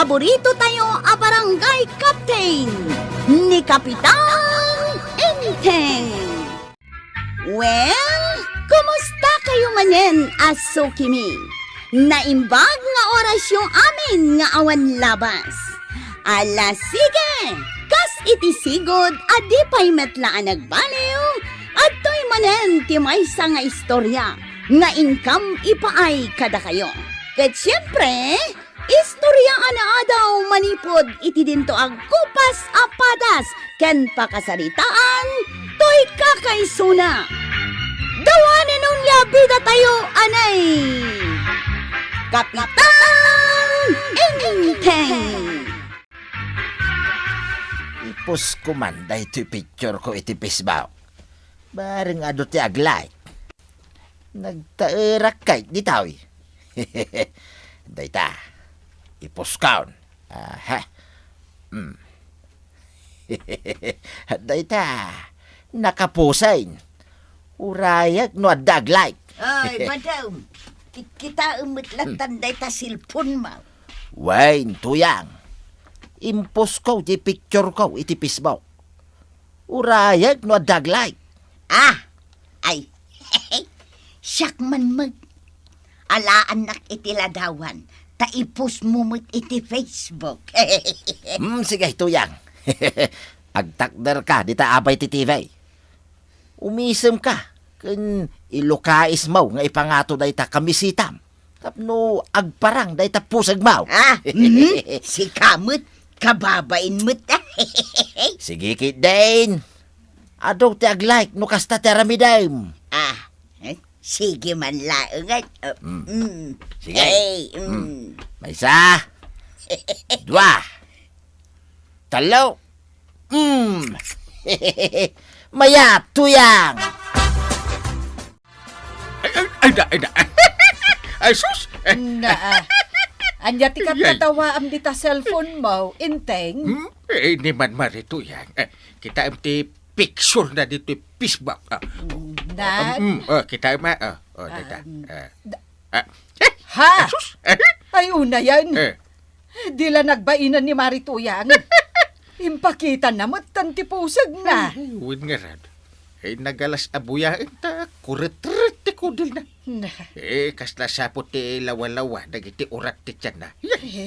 paborito tayo a barangay captain ni Kapitan Enteng. Well, kumusta kayo manen, aso kimi? Naimbag nga oras yung amin nga awan labas. Ala sige, kas iti sigod adi pa'y metlaan nagbaliw at to'y manen ti maysa nga istorya nga income ipaay kada kayo. Ket siyempre, istorya ana daw manipod iti dinto ag kupas apadas ken pakasaritaan to'y kakaysuna. Dawanin nung yabida tayo anay Kapitan Enteng. Ipos ko man da ito'y picture ko iti Facebook. Bareng ado ti aglay. Nagtairak kay di tawi. Dayta. Ipos kaon. Aha. Dayta. Nakapusain. Urayag no adaglay. Ay, madam. Kita umutlat tanday ta silpon mo. Wain tuyang. Impos ko ti picture ko iti Facebook. Urayag no adaglay. Ay. Siyak man mag. Alaan nak iti ladawan. Taipos mumut iti Facebook. Sige tuyang. Agtakder ka dita abay ti TV. Umisem ka. Ken ilukais mo nga ipangato dayta kamisitam. Tapno agparang dayta pusag mo. Si kamut, kababain mut. Sige kit Dane. Ado ti aglike no kasta ti aramidam. Sige man laungat. Sige. Hey, Maysa. Dua. Talo. Maya tuyang. Ay, sus! Anya ti katatawa am dita cellphone mo, Enteng. Ni man marito yan. Kita ti picture na dito Facebook. Na? Kita data. Ha? Sus! Ay, una yan. Di la nagbainan ni Marituyang. Impakita na tanti pusag na. Win nga rad. Nagalas abuyain ta, kuret-ret ti kudil na. Kasla sapot ti lawa-lawa, nagiti urat ti tiyan na.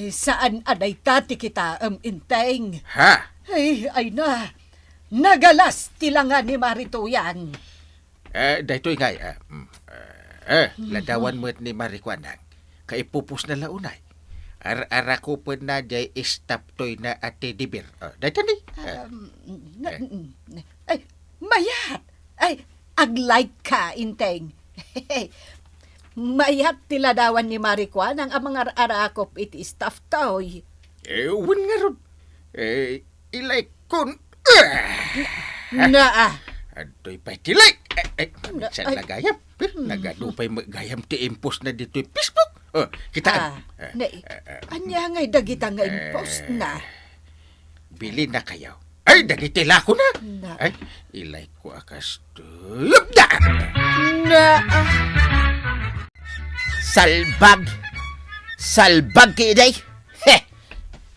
Saan aday tati kita, Enteng? Ha? Ay na. Nagalas tilangan ni Marituyang. Dahito nga, ladawan mo ni Marikwanang, kaipupus na launay. Ara ko po na jay istap toy na ate dibir. Dahito ni. Ay, mayat! Ay, aglike ka, Inteng. Mayat tiladawan ni Marikwan ang mga arakop iti staff toy. Uwan nga ron. Ilike kon. Na Adoy pa tilike. Saan nagayam? Nagadupay magayam ti impos na dito yung Facebook. Kita. Anya ngay dagita nga impost na. Bili na kayo. Ay, dagitila ko na. Ay, ilike ko akas tuyop na. Salbag. Salbag kiday.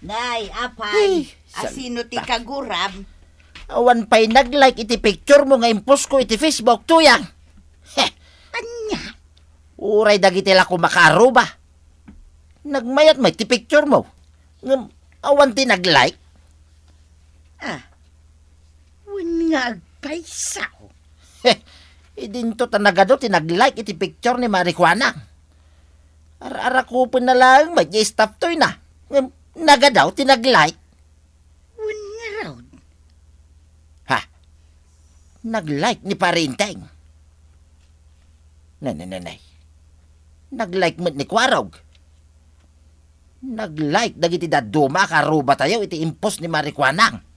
Nay, apay. Asino ti kaguram? Awan pa'y nag-like iti picture mo nga impos ko iti Facebook tuyang. Anya? Uray dagitila ko makaruba. Nagmayat may ti picture mo. Awan ti nag-like. Wun nga agpaysaw. Idinto tanagado ti nag-like iti picture ni Marikwana. Ara ko po na lang may stop toy na. Nagadaw ti nag-like. Wun nga raw. Ha? Nag-like ni Parinteng. Nanay. Nag-like mo ni Kwarog. Nag-like dagiti daduma karuba tayo iti impos ni Marikwanang.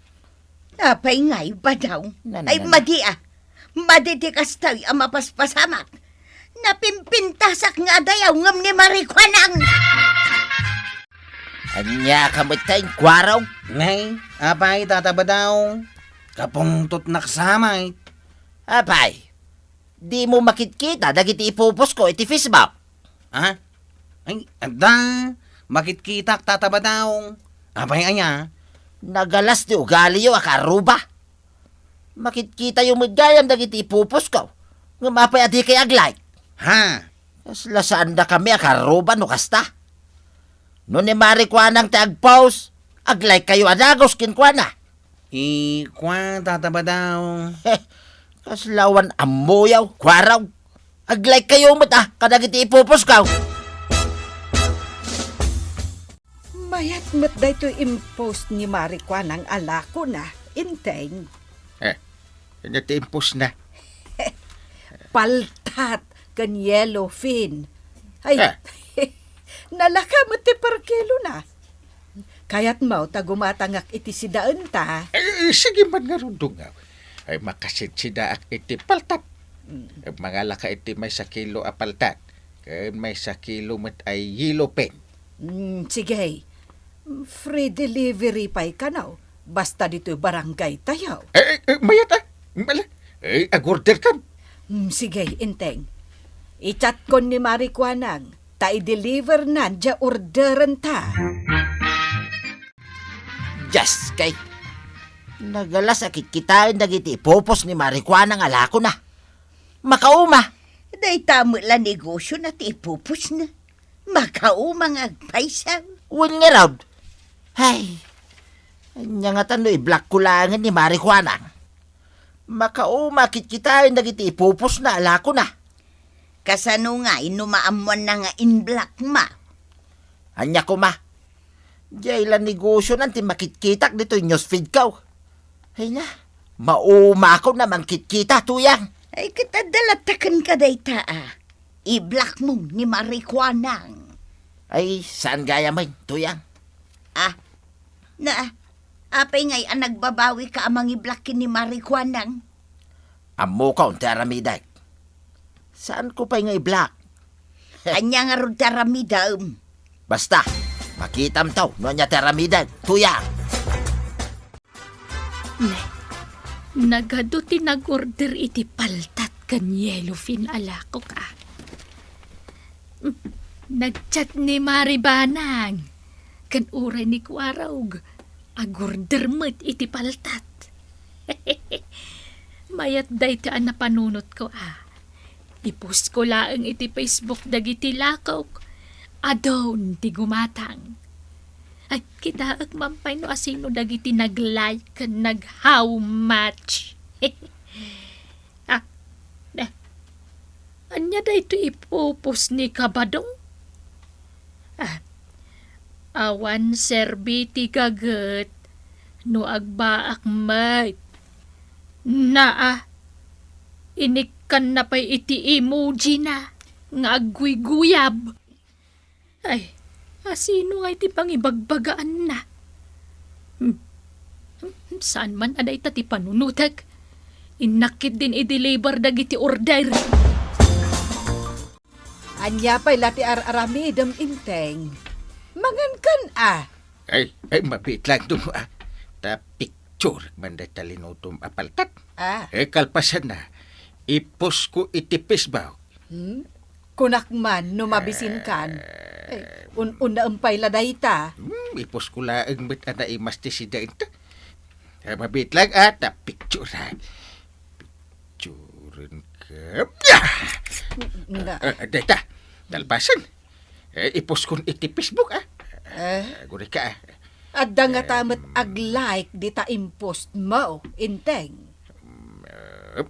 Apay ngay ba daw? Ay, madi Maditikas tayo ang mapaspasamak. Napimpintasak nga dayaw ngam ni Marikwanang. Anya kamitay kwaraw. Nay, apay tataba daw. Kapungtot naksamay. Apay, di mo makitkita dagiti ipupos ko iti Facebook. Ha? Ay, ada. makitkitak tatabadaw. Apay anya, Nagalas ti ugali yo akaruba. Makikita yung magayam dagiti ipupos ko. Nga mapay adi kay aglay. ha? Kasla saan da kami akaruba no kasta. No ni marikwanang ti agpaus, aglay kayo adagos kinkwana. Kwan tatabadaw. Kaslawan amoyaw, kwaraw. Aglay kayo mata, kadagiti ipupos ko. Mayat met dayto impost ni Marikwan ang alako na, inteng. Kanya ti impos na. Paltat kan yellowfin. Ay, Ah. nalaka mo ti per kilo na. Kaya't mau tagumatangak iti sidaan ta. Sige man nga rundungaw. Ay makasit sida ak iti paltat. Mga laka iti may 1 kilo a paltat. Kaya may 1 kilo met ay yellow pen. Sige, free delivery pa'y kanaw. Basta dito barangay tayo. Mayat ah. Mala. Agorder kan. Sige, inteng. I-chat ko ni Marikwanang. Ta-i-deliver na, dya orderan ta. Just kay. Nagalas akit kitain dagiti ipupos ni Marikwan ang alako na. Makauma. Day tamo la negosyo na ti ipupos na. Makaumang agpaisaw. Win nga raw. Hay. Anya nga tano i-black kulangan ni Marikwanang. Makauma kitkitain dagiti ipupos na alako na. Kasano nga inumaamuan na nga in black ma. Anya ko ma. Diyan ilan negosyo nanti makitkitak dito yung newsfeed ko. Hay na. Mauma ako na mangkitkita tuyang. Ay katadalatakan ka day ta ah. I-black mo ni Marikwanang. Ay, saan gaya man tuyang? Apay ngay ang nagbabawi ka amang i-blackin ni Marikwanang. Amo ka unti aramidag. Saan ko pa nga i-black? Anya nga ron taramidam. Basta, makitam taw, no nya teramidag, tuyang. Nagado ti nag-order iti paltat kan yellowfin alako ka. Nagchat ni Maribanang. Kan uray ni Kwarog. Agorder mo't iti paltat. Mayat day ti ang napanunot ko Ipost ko laang iti Facebook dagiti lakaw. Adon ti gumatang. Ay, kita at mampay no asino dagiti nag-like, nag-how much. Anya da ito ipupos ni Kabadong? Awan serbiti kagat, no agbaak mat. Inikan na pa'y iti emoji na, nga agguy-guyab. Ay, asino nga iti pangibagbagaan na? Saan man aday tati panunutag? Inakit din i-deliver dagiti order. Anya pa'y lati aramidam inteng. Mangan kan Ay, mapit lang doon Ta picture man da talinutom apaltat. Kalpasan na. Ipos ko itipis ba? Kunak man, numabisin kan. Una umpay laday ta. Ipos ko laang met ana imas ti sida ito. Mabit lang ta picture Picturean ka. Data, dalpasan. Ipos ko iti Facebook Guri ka Adda nga tamat ag-like di ta impost mo, inteng.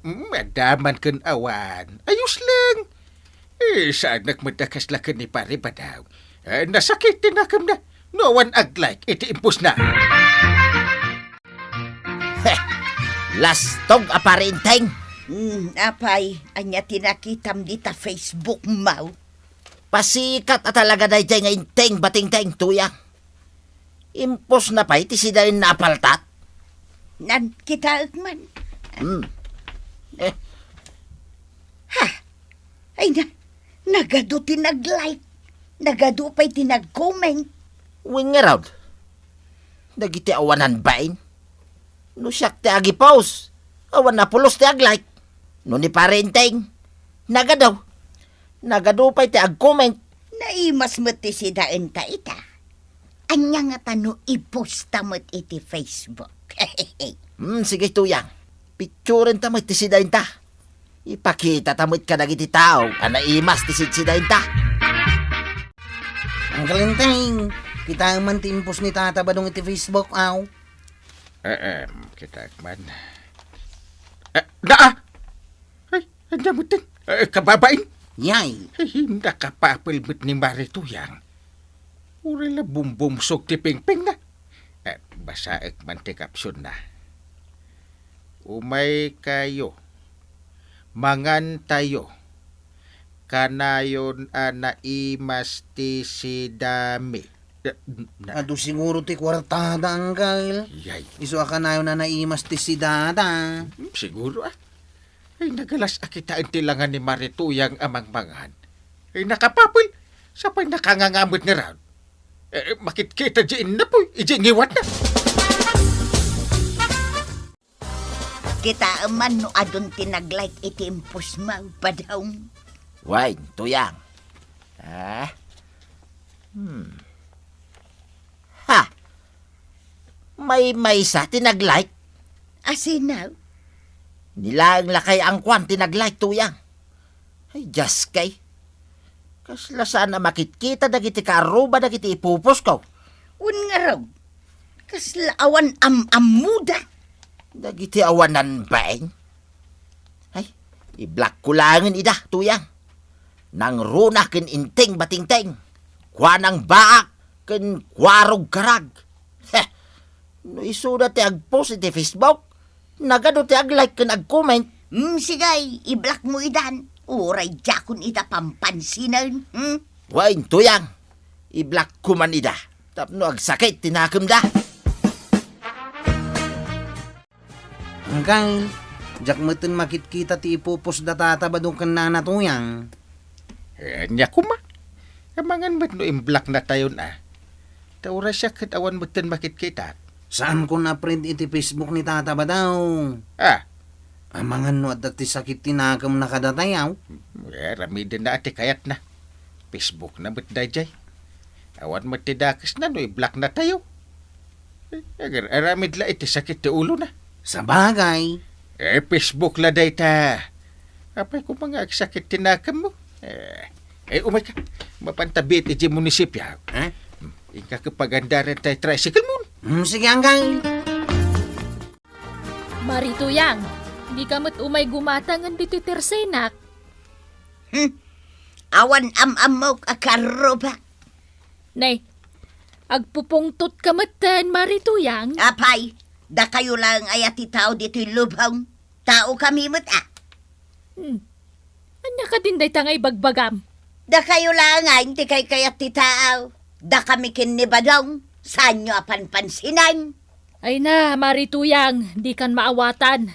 Madaman kan awan. Ayos lang. Saan nagmadakas lakan ni pare ba daw? Nasakit din nakam na. No one ag-like. Iti impos na. Lastog aparinteng. Apay, anya tinakitam di ta Facebook mau. Pasikat at talaga dahi nga inteng bating-teng tuyang. Impos na pa iti sidain na apaltat. Nan kita man. Ay nagado tinag-like. Nagado pa'y tinag-comment. Wing nga raw. Nagiti awanan bain. No siyak ti agi pause. Awan na pulos ti ag-like. No ni parenteng. Nagadaw. Nagado pa'y ti ag-comment. Naimas mo ti sidain ta ita. anya nga tano iposta mo't iti Facebook. Sige tuyang. Picturen tamit ti sidain ta. Ipakita tamit ka dagiti tao. Anaimas ti sidain ta. Ang kalinteng. Kita man timpos ni Tata Badong iti Facebook, aw. Kita man. Naa! Ay, andyan mo din. Kababain. Yay. Ay, hindi kapapilbit ni Marituyang. Uri la bumbumsog ti pingping na. Basaek man ti kapsyon na. Umay kayo. Mangan tayo. Kanayon naimas ti si dami. Ado siguro ti kwartada, Uncle. Yay. Iso ka na yun na naimas ti si Dada. Siguro Ay, nagalas akitaan tilangan ni Marituyang amang mangan. Ay, nakapapil. Sapay nakangangamot ni Raul. Makitkita diyan na po. Ijingiwat na. Kita man no adon tinaglike iti impos mo, badaw. Why, tuyang. Ha? May sa tinag-like. Asinaw? Nilaang lakay ang kwan tinag-like tuyang. Ay, just kay. Kasla sana makitkita dagiti karuba dagiti ipupos ko. Un nga raw. Kaslaawan amuda. Dagiti awanan baeng. Ay, i-block ko langin ida tuyang. Nang runa ken inting batingteng. Kwanang baak ken kwarog karag. Heh, no isuda ti agpost iti Facebook. Nagado ti ag-like ken ag-comment. Sigay, i-block mo idan. Uray jakon ita pampansinan. Wain tuyang. I-block ko man ida. Tapno agsakit tinakam da. Uncle, jak moten makitkita ti ipupos da Tata Badong ken Nana Tuyang. Anya kuma. Kamangan mo't no imblock na tayo na. Taura siya katawan mo't makitkita. Saan ko na-print iti Facebook ni Tata Badong? Amangan no at ti sakit tinakam na kadatayaw. Ramidin na ati kayat na. Facebook na mo't dayjay. Awan mo't tidakas na no i-block na tayo. Agar aramid la iti sakit ti ulo na. Sa bagay. Facebook la day ta. Apay ko mga sakit tinakam mo. Umay ka. Mapantabit iti munisipya. Ika kapagandaran tayo tricycle mo. Sige, Uncle. Marituyang, di ka mo't umay gumatangan dito tersenak. Awan mo akaroba. Nay, agpupungtot ka matan, Marituyang. Apay, da kayo lang ayati tao dito'y lubhang. Tao kami mo't Anya ka din day tangay bagbagam. Da kayo lang hindi kay kayat ti tao. Da kami kinibadong. Saan nyo apanpansinan? Ay na, Marituyang, di kan maawatan.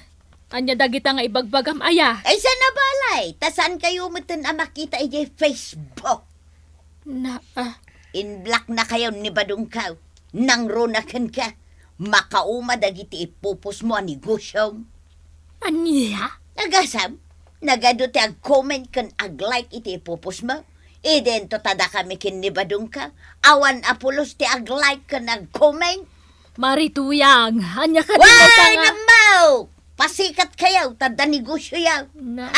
Anya dagita nga ibagbagam aya. Ay sa nabalay, tasan kayo mutin makita iti Facebook. Na, In-block na kayo ni badong ka. Nang runakan ka. Makauma dagiti ipupos mo ang negosyo. anya? Nagasam, nagado ti ag-comment kan ag-like iti ipupos mo. Idento tada kami kinibadong ka. Awan apulos ti ag-like kan ag-comment. Marituyang, anya ka din day Why tanga. namaw! Pasikat kayaw, tada negosyo yaw. Na,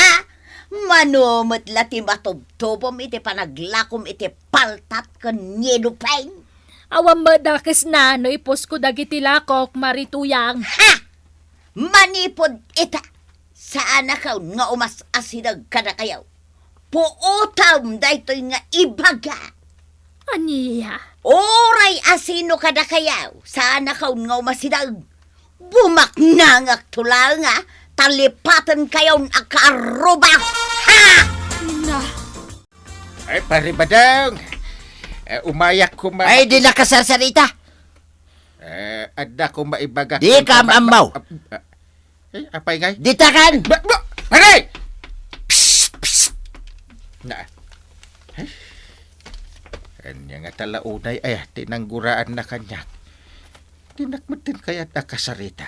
Manumot lati matubtubom iti panaglakom iti paltat kan nyedupeng. awam madakes na no ipos ko dagiti lakok, Marituyang. Manipod ita. Saan na kaw nga umas asinag ka na kayaw? Puutam daytoy nga ibaga. Anya? Oray asino ka na kayaw? Saan na kaw nga umasinag? Bumaknangak tula nga. Talipatan kayaw akaruba. Na, Ay, paribadang. Umayak ko ma... Ay, di nakasarsarita. Adda ko maibaga. Di ka mamaw. Apay ngay? Ditakan! Aray! Psst! Psst! Na. Kanya nga talaunay ay tinangguraan na kanya. Tinakmatin kaya nakasarita.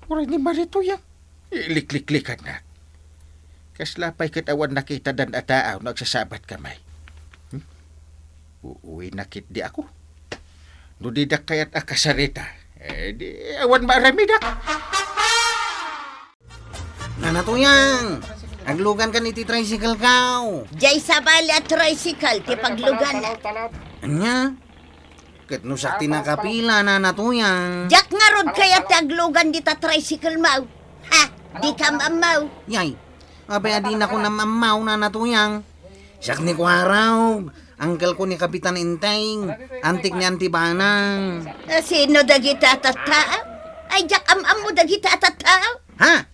Uray ni Marituyang. Ilikliklikan na. Kaslapay katawan nakita dan ataaw nagsasabat kamay. Uuwi nakit di ako. No di da kayat akasarita. Di awan maaramidak. Nanatuyang, aglugan ka ni ti tricycle kaw. Jay sa bali at tricycle, ti paglugan. Anya? Ket no sakti na kapila, nanatuyang. Jak nga rod kaya taglugan di ta tricycle mau. Ha, di ka mamaw. Yay, abay adi na ko na mamaw, nanatuyang. Siyak ni Kwaraw, angkel ko ni Kapitan Inteng, antik ni Antibanang. Sino dagita tattao? Ay, jak am mo dagita tattao? Ha?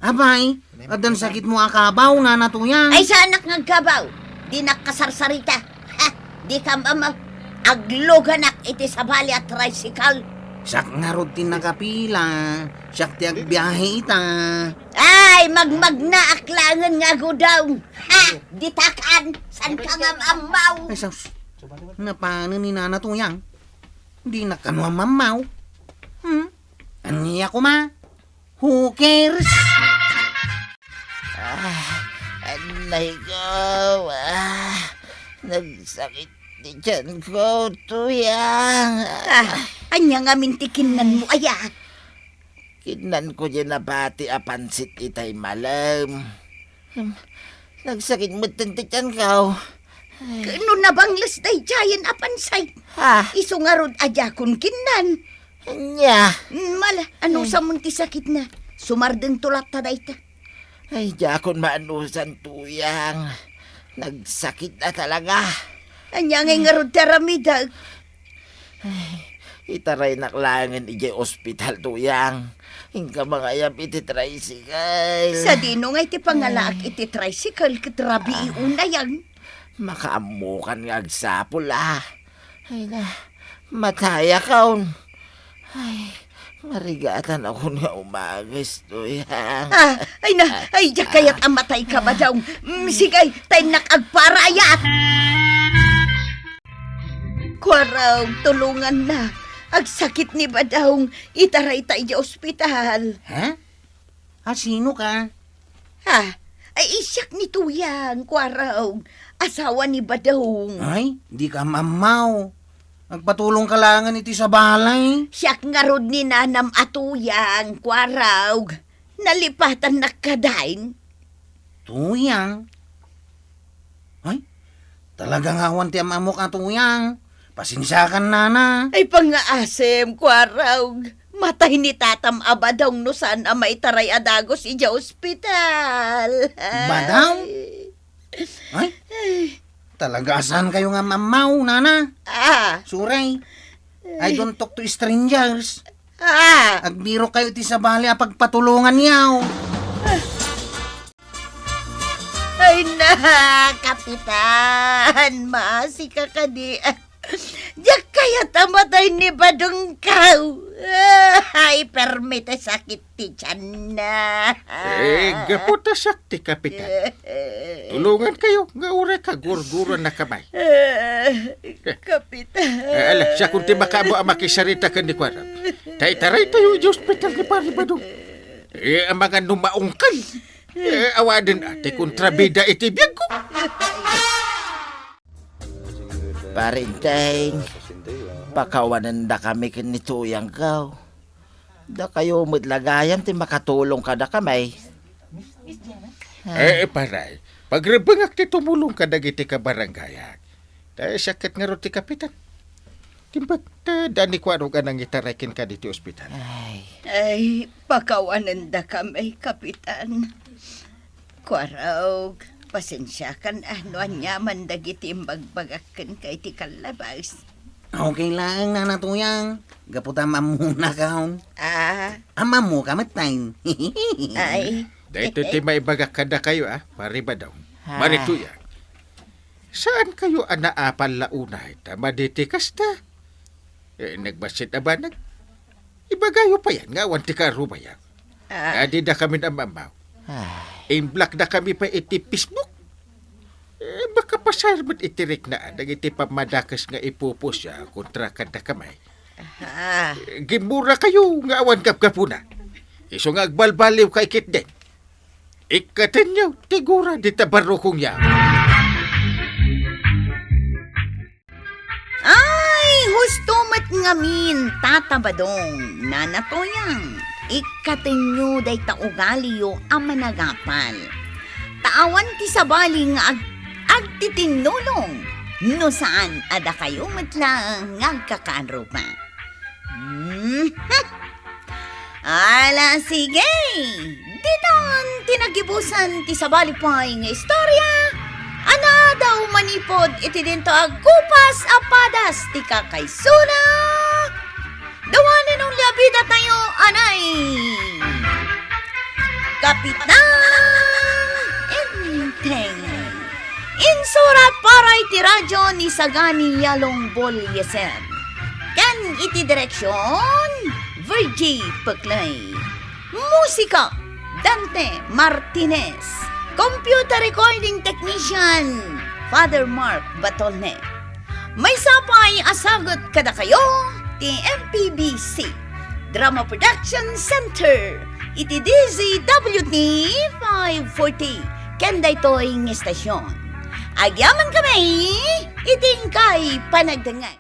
Abay, adan sakit mo akabaw, nanatuyang. Ay, sa anak ng kabaw. Di nakasarsarita. Ha, di ka mamaw. Agluganak iti sa bali at tricycle. Siyak nga rod tin nakapila, siyak ti agbiyahe ita. Ay, magmag na aklangan nga gudaw. Ha, di takan. San ka nga mamaw? Ay, sus, napano ni nanatuyang? Di na kanwa mamaw. Aniya ko ma? Who cares? Anay ko. Nagsakit di dyan ko, tuyang. Anya nga mintikinan mo, aya. Kinan ko dyan na pati apansit itay malam. Nagsakit mo tanti dyan ko. Kano na bang day jayan apansay? Ha? Iso nga rod adya kun kinan. Anya? Mala, ano sa munti sakit na? Sumardeng tulat ta dayta. Ay, jakon maanusan tuyang. Nagsakit na talaga. Anya nga rod taramida. Itaray naklangan ijay ospital tuyang. Hingga mga ayam iti tricycle. Sa dino nga iti pangalaak iti tricycle katrabi iuna yan. Makaamukan nga agsapol Ay na, mataya kaon. Ay, marigatan ako nga umagas tuyang. Ay, di kaya't amatay ka ba daw? Sigay, tayo nakagparayat. Kwaraw, tulungan na. Agsakit ni ba daw, itaray tayo ospital. Ha? Sino ka? Ha? Ay, isyak ni Tuyang, kwaraw. Asawa ni Badong. Ay, di ka mamaw. Nagpatulong ka langan iti sa balay. Siyak nga rod ni Nanam Atuyang, kwaraw. Nalipatan na kadain. Tuyang. Ay, talagang awan ti amamok a tuyang. Pasensya ka, nana. Ay, pangaasem, kwaraw. Matay ni Tatam Abadong no saan may taray adagos ija ospital. Badang? Ay, talaga asan kayo nga mamaw, nana? Suray, I don't talk to strangers. Agbiro kayo ti sa bali a pagpatulungan yaw. Ay na, Kapitan, masika ka di. Diyak kaya tamatay ni Badong Kaw. Ay, permite sakit ti tiyan na. Gaputa sakti, Kapitan. Tulungan kayo, nga ure ka gurguran na kamay. Kapitan. Ala, siya kung ti makabo ang makisarita ka ni Kwarab. Taray tayo yung hospital ni Pari Badong. Ang mga numaungkal. Awadin ate kontrabida itibiyag ko. Parinteng, pakawanan da kami kinituyang kaw. Da kayo madlagayan ti makatulong ka da kamay. Paray, pagrabangak ti tumulong ka dagiti ka baranggayak. Dahil sakit nga ro ti Kapitan. Timbag, dani ko ano ka nang itarakin ka diti ospital. Ay, pakawanan da kami, Kapitan. Kwaraw, pasensya kan ano anyaman dagiti imbagbagakan kay ti kalabas. Okay lang, nanatuyang. Gaputa mamuna kaon. Ama mo kamatay. Ay. Dahito ti maibagak kada kayo Pari ba daw? Marituya. Saan kayo anaapal launay? Tama diti kasta. Nagbasit na ba ibagayo pa yan, nga wanti ka rubayan. Adi da kami na mamaw. In-block na kami pa iti Facebook. Baka pasarmat itirik na nagiti pamadakas nga ipupos siya kontra kada kamay. Gimura kayo nga awan kapkapuna. Iso nga agbalbaliw kay kit din. Ikatin niyo, tigura di tabaro kong yaw. Ay, husto mat ngamin tatabadong nanatoyang ikatinyo day taugali ang managapal. Taawan ti sabali nga agtitinulong no saan ada kayo matlang ngagkakaanrupa. Ala sige, ditan tinagibusan ti sabali pa'y nga istorya. Ana daw manipod iti dinto agkupas apadas ti kakaysuna. Dawanan ng labida tayo, anay. Kapitan Enteng. Insurat para iti radyo ni Sagani Yalong Bolyeser. Kan iti direksyon, Virgie Peclay. Musika, Dante Martinez. Computer recording technician, Father Mark Batolne. May sapay asagot kada kayo, ti MPBC Drama Production Center, iti DZWT 540, kenda ito'y ng estasyon. Agyaman kami, iting kay panagdangay.